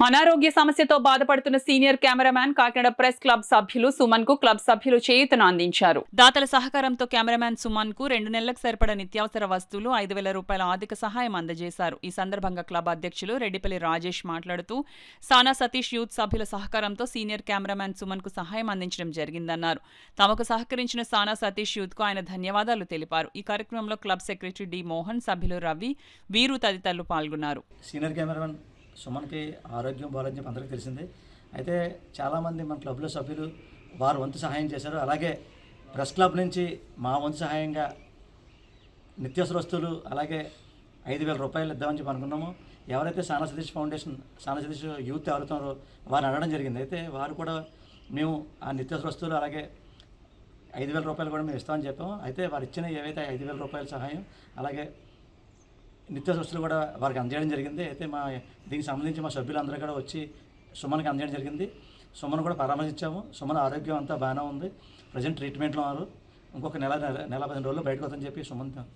అనారోగ్య సమస్యతో బాధపడుతున్న senior cameraman Kakinada press club సభ్యులు సుమన్ కు క్లబ్ సభ్యులు చేయూతను అందించారు. దాతల సహకారంతో కెమెరామ్యాన్ సుమన్ కు 2 నెలలకు సరిపడ నిత్యావసర వస్తువులు 5,000 రూపాయల ఆర్థిక సహాయం అందజేశారు. ఈ సందర్భంగా క్లబ్ అధ్యక్షులు రెడ్డిపల్లి రాజేష్ మాట్లాడుతూ సానా సతీష్ యూత్ సభ్యుల సహకారంతో సీనియర్ కెమెరామ్యాన్ సుమన్ కు సహాయం అందించడం జరిగిందన్నారు. తమకు సహకరించిన సానా సతీష్ యూత్ కు ఆయన ధన్యవాదాలు తెలిపారు. ఈ కార్యక్రమంలో క్లబ్ సెక్రటరీ డి మోహన్, సభ్యులు రవి, వీరు తదితరులు పాల్గొన్నారు. సీనియర్ కెమెరామెన్ సుమన్కి ఆరోగ్యం బాగాలని చెప్పి అందరికీ తెలిసిందే. అయితే చాలామంది మన క్లబ్లో సభ్యులు వారు వంతు సహాయం చేశారు. అలాగే ప్రెస్ క్లబ్ నుంచి మా వంతు సహాయంగా నిత్యావసర వస్తువులు అలాగే 5,000 రూపాయలు ఇద్దామని చెప్పి అనుకున్నాము. ఎవరైతే సానా సతీష్ ఫౌండేషన్, సానా సతీష్ యూత్ ఎవరుతున్నారో వారిని అడగడం జరిగింది. అయితే వారు కూడా మేము ఆ నిత్యావసర వస్తువులు అలాగే 5,000 రూపాయలు కూడా మేము ఇస్తామని చెప్పాము. అయితే వారు ఇచ్చిన ఏవైతే 5,000 రూపాయల సహాయం అలాగే నిత్యావసర వస్తువులు కూడా వారికి అందజేయడం జరిగింది. అయితే దీనికి సంబంధించి మా సభ్యులందరూ కూడా వచ్చి సుమన్కి అందజేయడం జరిగింది. సుమన్ కూడా పరామర్శించాము. సుమన్ ఆరోగ్యం అంతా బాగానే ఉంది. ప్రజెంట్ ట్రీట్మెంట్లో ఉన్నారు. ఇంకొక నెల 15 రోజుల్లో బయటకు వస్తుందని చెప్పి సుమన్ తెలియదు.